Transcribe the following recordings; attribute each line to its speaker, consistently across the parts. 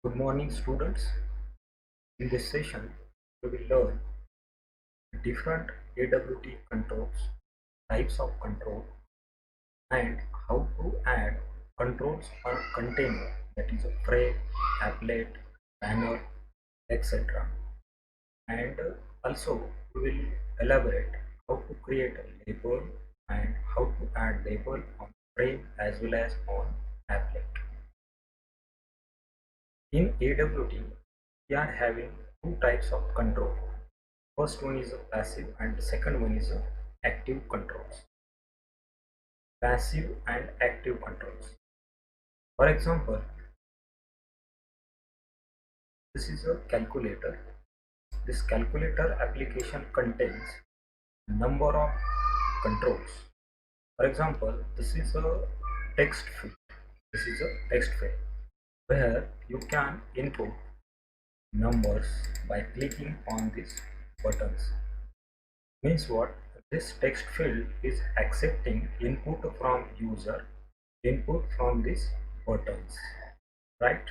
Speaker 1: Good morning, students. In this session, we will learn different AWT controls, types of control, and how to add controls on a container, that is a frame, applet, banner, etc. And also, we will elaborate how to create a label and how to add label on frame as well as on applet. In AWT, we are having two types of control. First one is a passive and the second one is a active controls. Passive and active controls. For example, this is a calculator. This calculator application contains a number of controls. For example, this is a text field. This is a text field where you can input numbers by clicking on these buttons. Means what? This text field is accepting input from user, input from these buttons, right?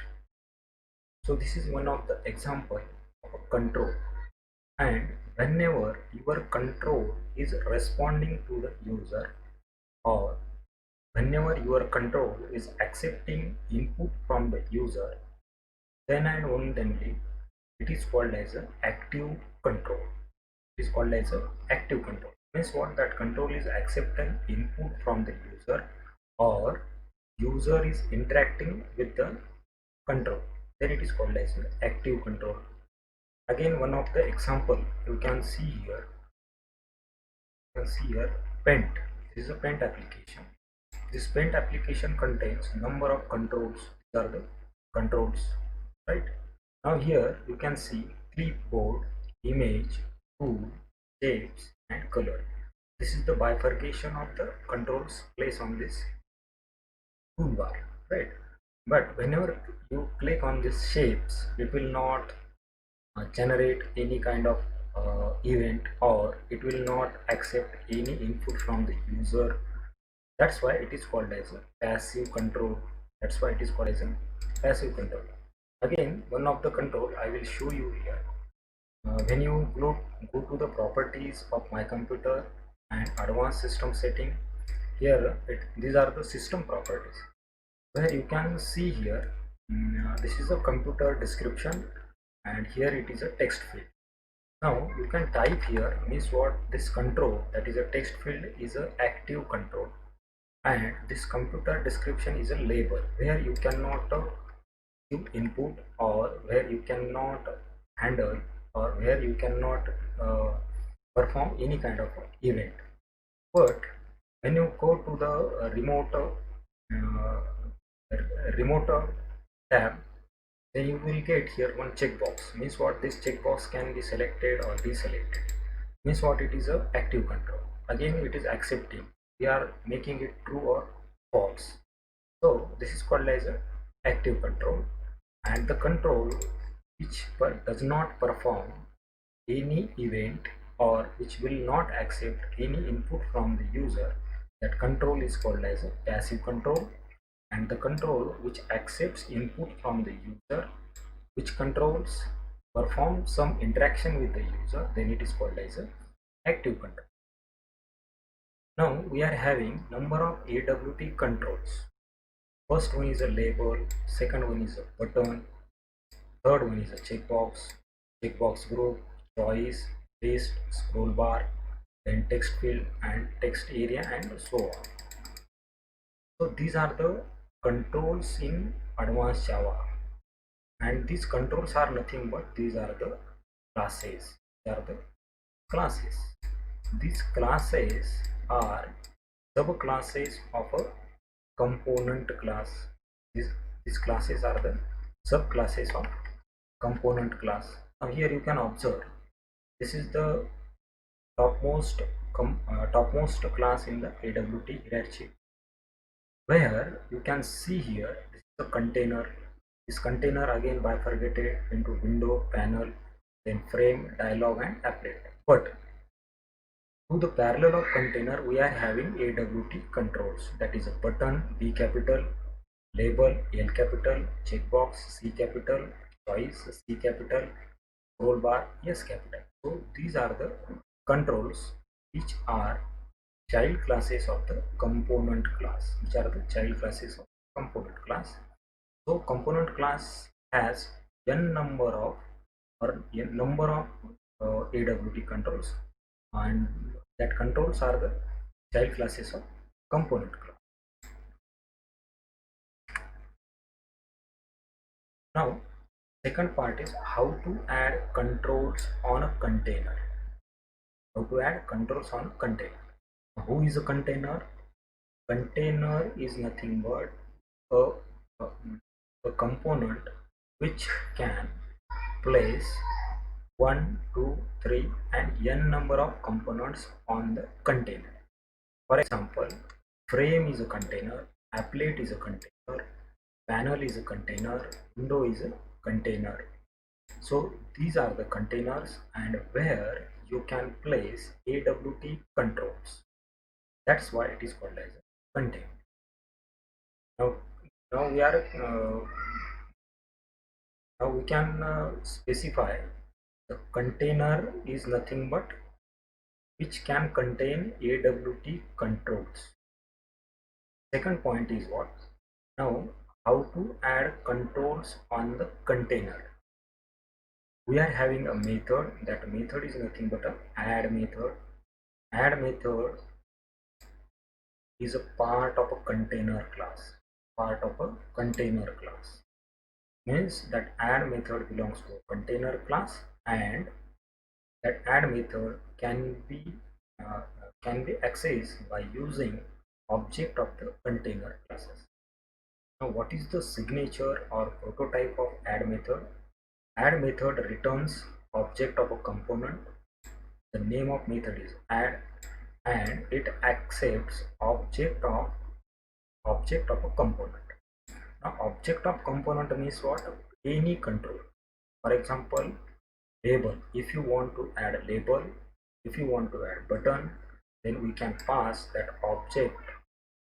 Speaker 1: So this is one of the example of a control, and whenever your control is responding to the user, or whenever your control is accepting input from the user, then and only it is called as an active control. It is called as an active control. Means what? That control is accepting input from the user, or user is interacting with the control, then it is called as an active control. Again, one of the example you can see here, Paint. This is a Paint application. This Paint application contains number of controls. These are the controls, right? Now here you can see clipboard, image, tool, shapes and color. This is the bifurcation of the controls placed on this toolbar, right? But whenever you click on these shapes, it will not generate any kind of event, or it will not accept any input from the user. That's why it is called as a passive control. That's why it is called as a passive control. Again, one of the control I will show you here. When you go to the properties of my computer and advanced system setting, here these are the system properties, where you can see here, this is a computer description and here it is a text field. Now you can type here, means what? This control, that is a text field, is a active control, and this computer description is a label where you cannot give input, or where you cannot handle, or where you cannot perform any kind of event. But when you go to the remote tab, then you will get here one checkbox. Means what? This checkbox can be selected or deselected. Means what? It is a active control. Again, it is accepting, we are making it true or false. So this is called as a active control. And the control which does not perform any event, or which will not accept any input from the user, that control is called as a passive control. And the control which accepts input from the user, which controls perform some interaction with the user, then it is called as a active control. Now we are having number of AWT controls. First one is a label, second one is a button, third one is a checkbox group, choice, list, scroll bar, then text field and text area, and so on. So these are the controls in advanced Java, and these controls are nothing but these are the classes. These are the classes. These classes are subclasses of a component class. These classes are the subclasses of component class. Now here you can observe, this is the topmost class in the AWT hierarchy, where you can see here, this is the container. This container again bifurcated into window, panel, then frame, dialog and applet. But to the parallel of container, we are having AWT controls, that is a button, B capital, label L capital, checkbox C capital, choice C capital, scroll bar S capital. So these are the controls which are child classes of the component class, which are the child classes of component class. So component class has n number of AWT controls, and that controls are the child classes of component class. Now second part is how to add controls on a container. How to add controls on a container. Who is a container? Container is nothing but a, a, a component which can place 1, 2, 3 and n number of components on the container. For example, frame is a container, applet is a container, panel is a container, window is a container. So these are the containers and where you can place AWT controls. That's why it is called as a container. Now, now we are now we can specify the container is nothing but which can contain AWT controls. Second point is what? Now, how to add controls on the container. We are having a method. That method is nothing but a add method. Add method is a part of a container class. Part of a container class means that add method belongs to a container class, and that add method uh, can be accessed by using object of the container classes. Now, what is the signature or prototype of add method? Add method returns object of a component. The name of method is add, and it accepts object of a component. Now, object of component means what? Any control. For example, label. If you want to add a label, if you want to add button, then we can pass that object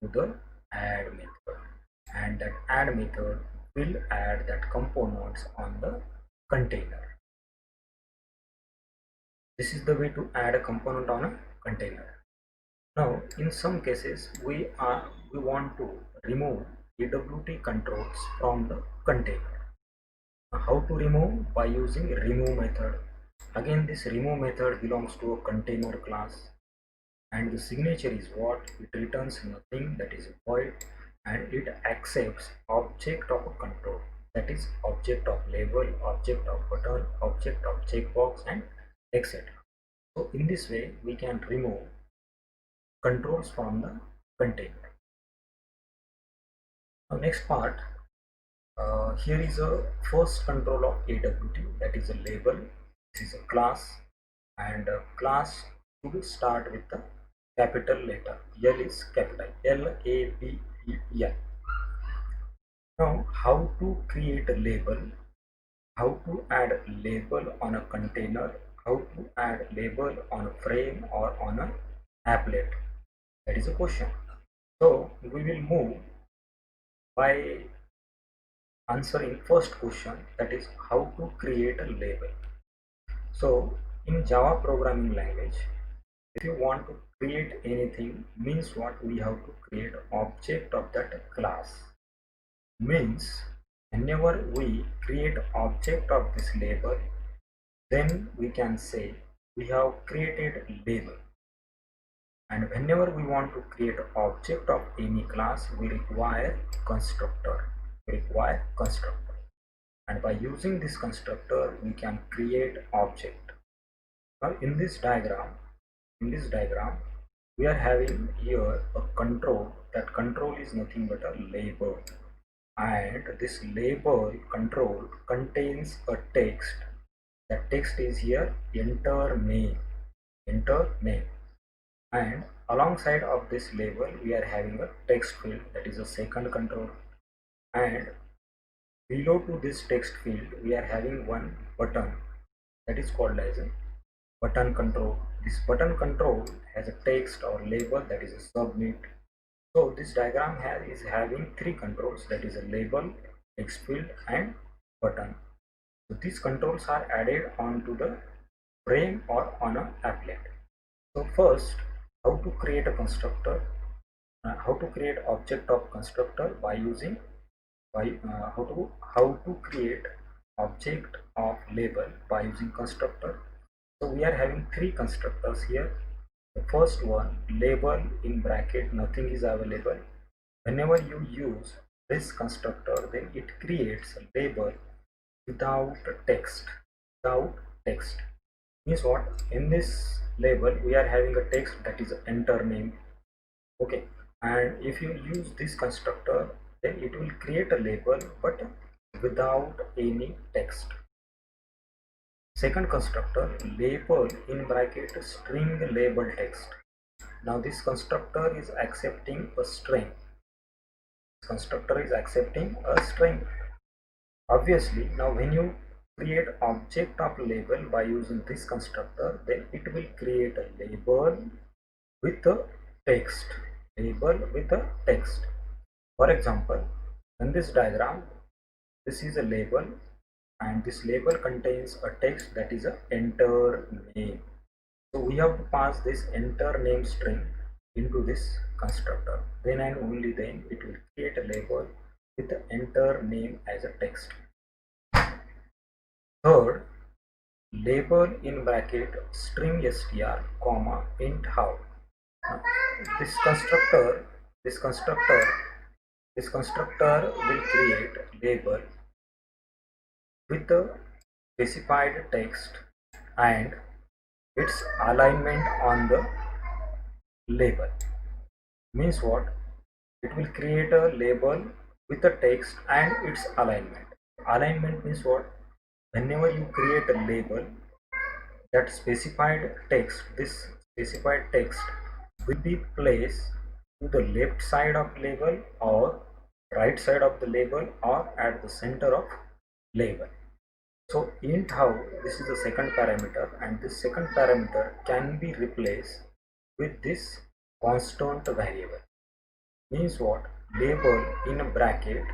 Speaker 1: to the add method, and that add method will add that components on the container. This is the way to add a component on a container. Now, in some cases, we want to remove AWT controls from the container. How to remove? By using remove method. Again, this remove method belongs to a container class, and the signature is what? It returns nothing, that is void, and it accepts object of a control, that is object of label, object of button, object of checkbox, and etc. So in this way we can remove controls from the container. Now next part, here is a first control of AWT, that is a label. This is a class, and a class should start with the capital letter. L is capital LABEL. Now how to create a label, how to add a label on a container, how to add label on a frame or on a applet, that is a question. So we will move by answering first question, that is how to create a label. So in Java programming language, if you want to create anything, means what? We have to create object of that class. Means whenever we create object of this label, then we can say we have created label. And whenever we want to create object of any class, we require constructor. And by using this constructor we can create object. Now in this diagram we are having here a control. That control is nothing but a label, and this label control contains a text. That text is here enter name, and alongside of this label we are having a text field, that is a second control, and below to this text field we are having one button, that is called as a button control. This button control has a text or label, that is a submit, So this diagram is having three controls, that is a label, text field and button. So these controls are added onto the frame or on a applet. So first, how to create a constructor, how to create object of constructor by using how to create object of label by using constructor. So we are having three constructors here. The first one, label in bracket, nothing is available. Whenever you use this constructor, then it creates a label without text. Without text means what? In this label, we are having a text, that is enter name. Okay, and if you use this constructor, then it will create a label but without any text. Second constructor, label in bracket string label text. Now this constructor is accepting a string. Constructor is accepting a string. Obviously, now when you create object of label by using this constructor, then it will create a label with a text. Label with a text. For example, in this diagram, this is a label and this label contains a text, that is a enter name. So we have to pass this enter name string into this constructor. Then and only then it will create a label with the enter name as a text. Third, label in bracket string str comma int how. Now, this constructor this constructor this constructor will create label with the specified text and its alignment on the label. Means what? It will create a label with the text and its alignment. Alignment means what? Whenever you create a label, that specified text, this specified text will be placed to the left side of label or right side of the label or at the center of label. So int how, this is the second parameter, and this second parameter can be replaced with this constant variable. Means what? Label in a bracket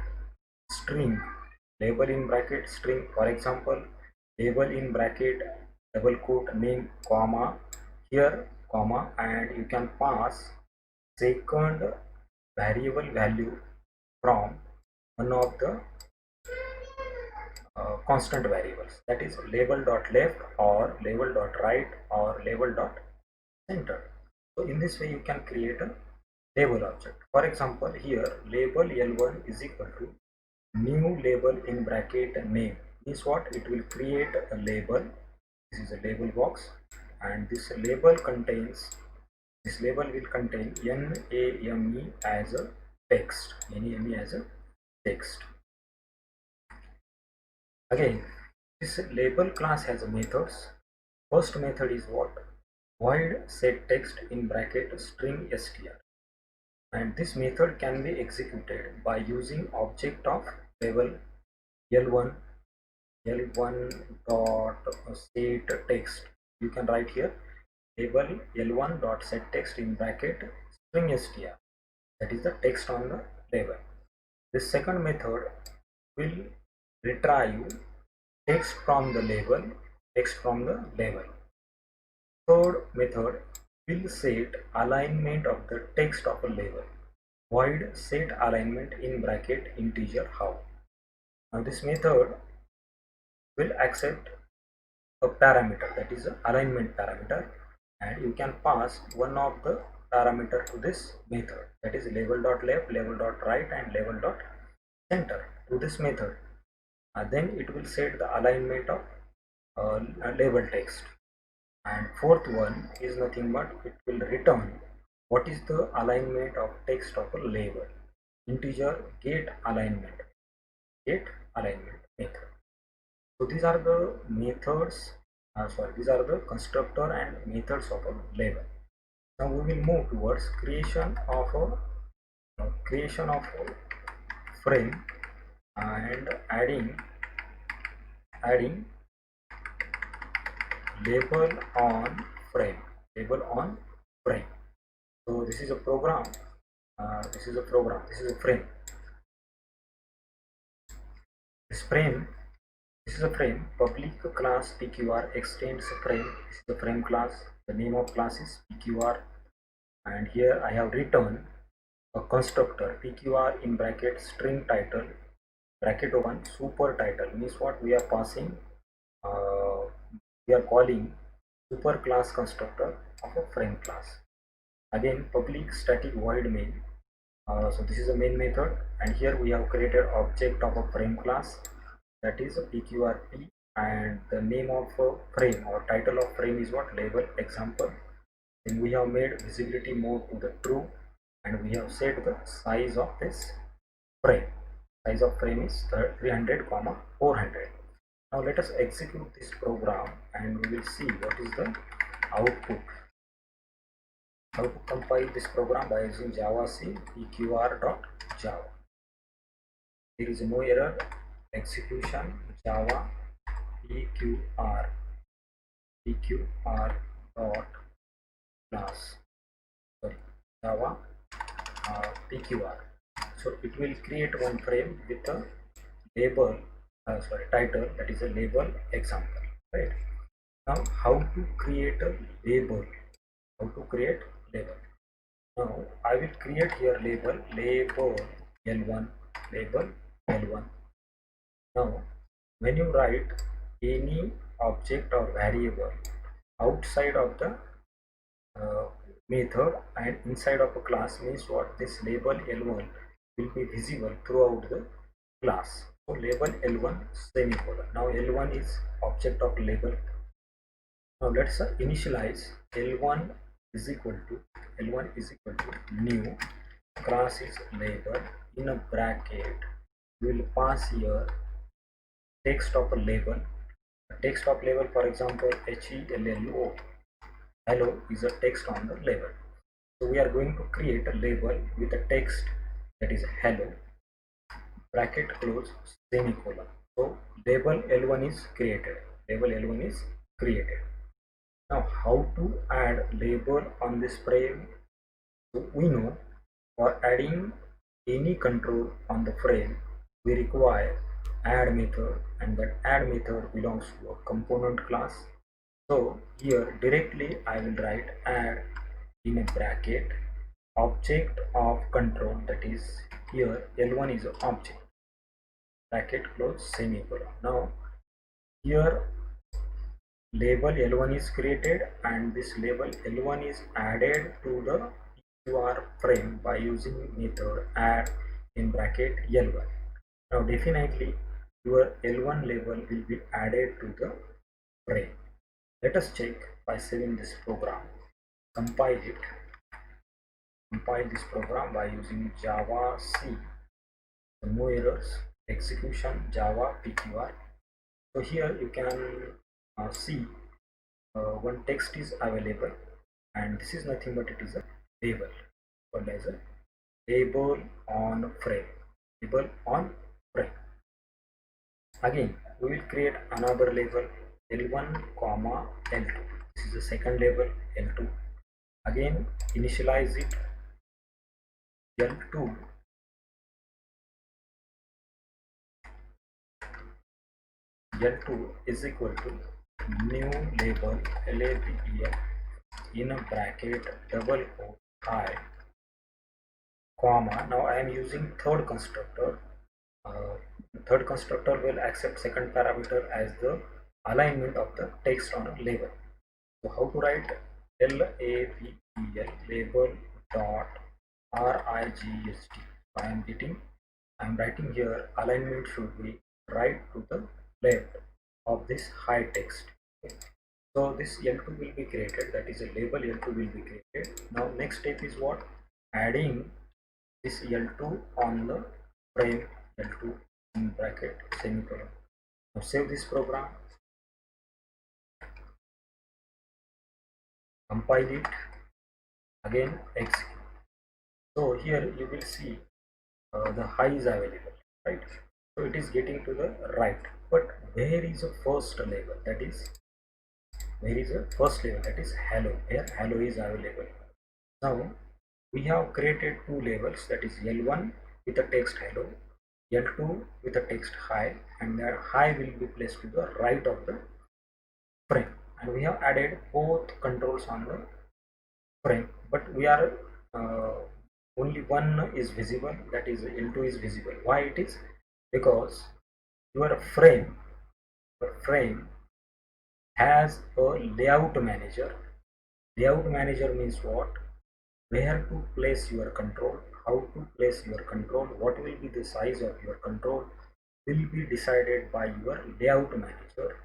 Speaker 1: string, label in bracket string, for example label in bracket double quote name comma, here comma, and you can pass second variable value from one of the constant variables, that is label dot left or label dot right or label dot center. So in this way you can create a label object. For example, here label L1 is equal to new label in bracket name. Means what? It will create a label. This is a label box, and this label will contain NAME as a text. NAME as a text. Again, this label class has methods. First method is what? Void set text in bracket string str, and this method can be executed by using object of label L1 dot set text. You can write here label L1 dot set text in bracket string str, that is the text on the label. This second method will retrieve text from the label. Third method will set alignment of the text of a label. Void set alignment in bracket integer how. Now this method will accept a parameter, that is an alignment parameter, and you can pass one of the parameter to this method, that is label dot left, label dot right and label dot center to this method. Then it will set the alignment of label text. And fourth one is nothing but it will return what is the alignment of text of a label. Integer get alignment method. So these are the methods, these are the constructor and methods of a label. Now we will move towards creation of a frame and adding label on frame. So this is a program this is a program, this is a frame. This is a frame. Public class PQR extends frame. This is the frame class. The name of class is PQR, and here I have written a constructor PQR in bracket string title bracket open super title. Means what we are passing, uh, we are calling super class constructor of a frame class. Again, public static void main. So this is a main method, and here we have created object of a frame class, that is a PQRP, and the name of a frame or title of frame is what, label example. Then we have made visibility mode to the true, and we have set the size of this frame. Size of frame is 300 comma 400. Now let us execute this program and we will see what is the output. How to compile this program by using javac pqr.java. There is no error. Execution java pqr dot class, sorry, java pqr. So it will create one frame with a label, title, that is a label example, right? Now how to create a label? How to create label? Now I will create here label L1, label L1. Now when you write any object or variable outside of the method and inside of a class, means what, this label L1 will be visible throughout the class. So label L1 semicolon. Now L1 is object of label. Now let's initialize L1 is equal to new class is label, in a bracket we will pass here text of a label. Text of label, for example, HELLO, hello is a text on the label. So we are going to create a label with a text that is hello, bracket close, semicolon. So label L1 is created. Label L1 is created. Now how to add label on this frame? So we know for adding any control on the frame we require add method, and that add method belongs to a component class. So here directly I will write add in a bracket object of control, that is here L1 is an object, bracket close, semicolon. Now here label L1 is created and this label L1 is added to the PQR frame by using method add in bracket L1. Now definitely your L1 label will be added to the frame. Let us check by saving this program. Compile it. Compile this program by using javac. No errors. Execution java pqr. So here you can see one text is available, and this is nothing but it is a label, called as a label on frame. Label on frame. Again we will create another label L1 comma L2. This is the second label L2. Again initialize it L2 is equal to new label label in a bracket double quote I comma. Now I am using third constructor. Third constructor will accept second parameter as the alignment of the text on a label. So how to write label label dot rigst. I am writing here alignment should be right to the left of this high text. Okay. So this L2 will be created, that is a label L2 will be created. Now next step is what? Adding this L2 on the frame L2 in bracket semicolon. Now save this program, compile it, again execute. So here you will see the high is available, right? So it is getting to the right, but where is the first label? That is, where is the first label? That is hello. Here hello is available. Now we have created two labels, that is L1 with the text hello, L2 with the text hi, and that hi will be placed to the right of the frame, and we have added both controls on the frame, but we are uh, only one is visible, that is L2 is visible. Why it is? Because your frame has a layout manager. Layout manager means what? Where to place your control, how to place your control, what will be the size of your control will be decided by your layout manager,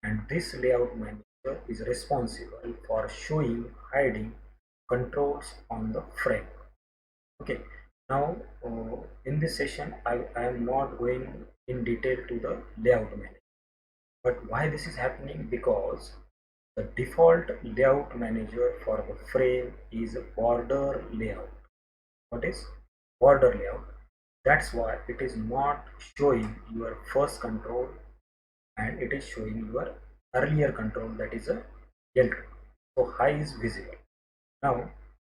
Speaker 1: and this layout manager is responsible for showing, hiding controls on the frame. Okay, now in this session I am not going in detail to the layout manager, but why this is happening? Because the default layout manager for the frame is a border layout. What is border layout? That's why it is not showing your first control, and it is showing your earlier control, that is a L2. So high is visible. Now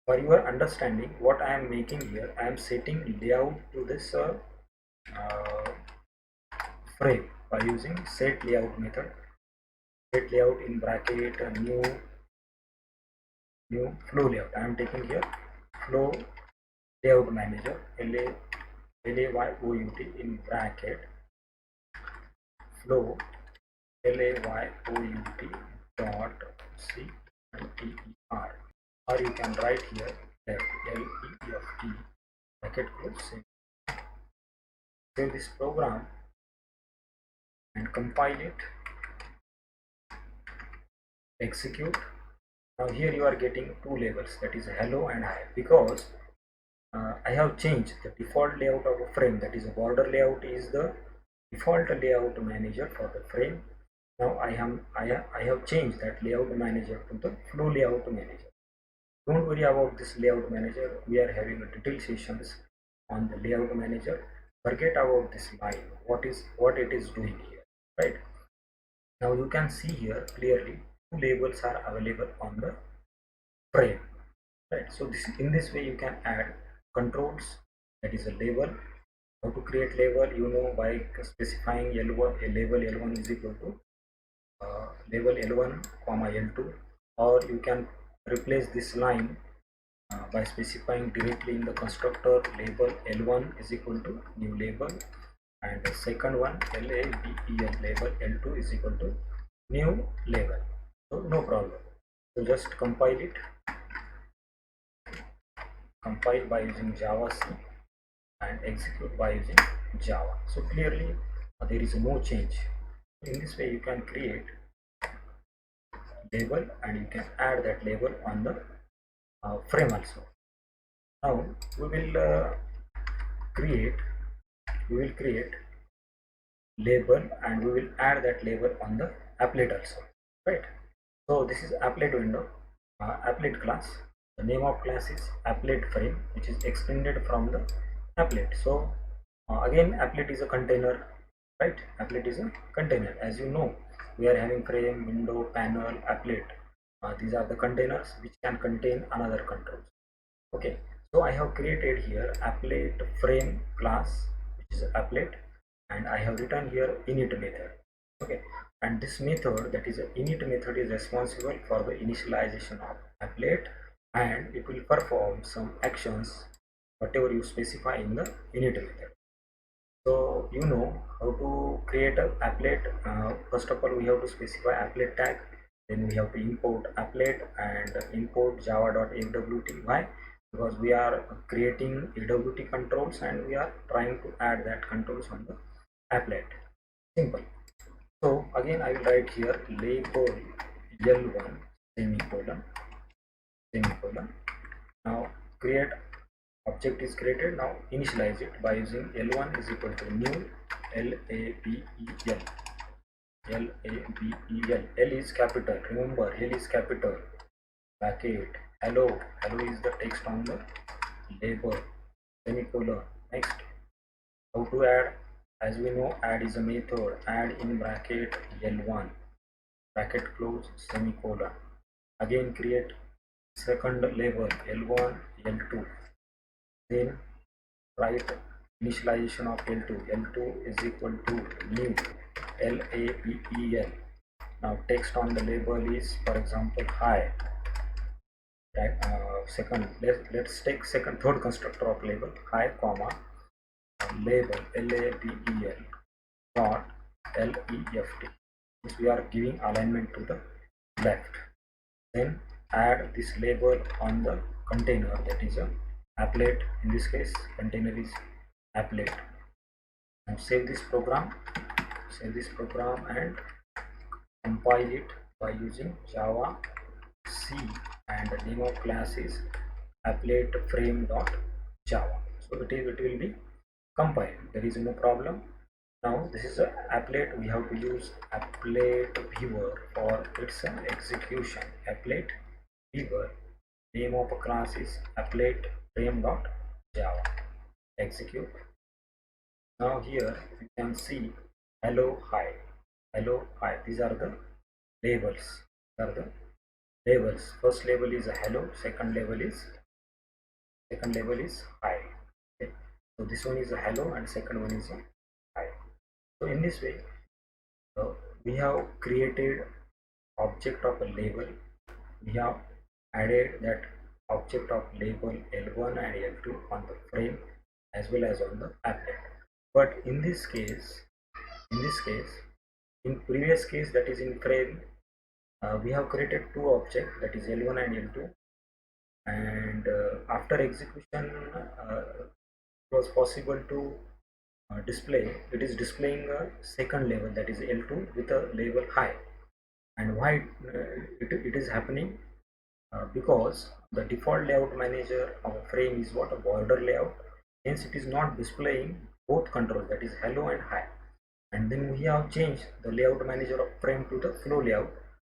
Speaker 1: for your understanding, what I am making here, I am setting layout to this uh, frame by using set layout method. Set layout in bracket new flow layout. I am taking here flow layout manager, layout in bracket flow layout dot cter, or you can write here left bracket close. Save this program and compile it, execute. Now here you are getting two labels, that is hello and hi, because I have changed the default layout of a frame, that is a border layout is the default layout manager for the frame. Now I have changed that layout manager to the flow layout manager. Don't worry about this layout manager, we are having a detailed sessions on the layout manager. Forget about this line, what it is doing here, right? Now you can see here clearly two labels are available on the frame, right? So this, in this way you can add controls, that is a label. How to create label? You know, by specifying L1, a label L1 is equal to label L1 comma L2, or you can replace this line by specifying directly in the constructor label L1 is equal to new label, and the second one label label L2 is equal to new label. So no problem. So just compile it, compile by using Java C, and execute by using Java. So clearly there is no change. In this way you can create label and you can add that label on the frame also. Now we will create label, and we will add that label on the applet also, right? So this is applet window, applet class. The name of class is applet frame, which is extended from the applet. So again applet is a container, right? Applet is a container. As you know, we are having frame, window, panel, applet. These are the containers which can contain another controls. Okay, so I have created here applet frame class, which is applet, and I have written here init method. Okay, and this method, that is a init method, is responsible for the initialization of applet, and it will perform some actions whatever you specify in the init method. So you know how to create a applet. First of all, we have to specify applet tag, then we have to import applet and import java.awt. Why? Because we are creating awt controls and we are trying to add that controls on the applet. Simple. So again I will write here label L1 semicolon. Now create object is created. Now initialize it by using L1 is equal to new label. L is capital, remember L is capital, bracket hello is the text on the label, semicolon. Next, how to add? As we know, add is a method, add in bracket L1 bracket close semicolon. Again create second label L1 L2 Then write initialization of L2 is equal to new LABEL. Now text on the label is, for example, hi. Second, let's take third constructor of label, hi comma label LABEL dot LEFT. Means we are giving alignment to the left. Then add this label on the container, that is a applet. In this case, container is applet. Now save this program and compile it by using Java C, and the name of class is applet frame.java. So it will be compiled. There is no problem. Now this is a applet. We have to use applet viewer for its execution. Applet viewer, name of a class is applet frame.java. Execute. Now here you can see hello, hi, hello, hi. These are the labels. First label is a hello, second label is hi. Okay. So this one is a hello and second one is a hi. So in this way, we have created object of a label. We have added that object of label L1 and L2 on the frame as well as on the applet. But in this case, in previous case, that is in frame, we have created two objects, that is L1 and L2, and after execution, it was possible to display. It is displaying a second label, that is L2 with a label high. And why it is happening? Because the default layout manager of a frame is what, a border layout. Hence it is not displaying both controls, that is hello and hi. And then we have changed the layout manager of frame to the flow layout,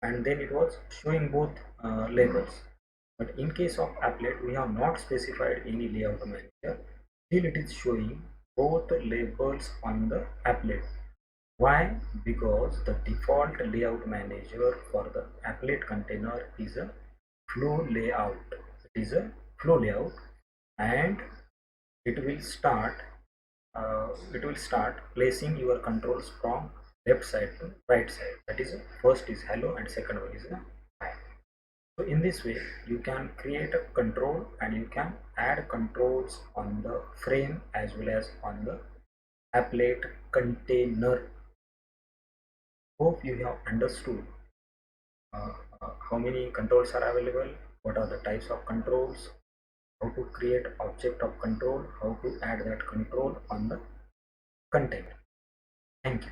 Speaker 1: and then it was showing both labels. But in case of applet, we have not specified any layout manager. Still it is showing both labels on the applet. Why? Because the default layout manager for the applet container is a flow layout. It is a flow layout, and it will start placing your controls from left side to right side. That is, first is hello and second one is hi. So in this way you can create a control and you can add controls on the frame as well as on the applet container. Hope you have understood how many controls are available, what are the types of controls, how to create object of control, how to add that control on the container. Thank you.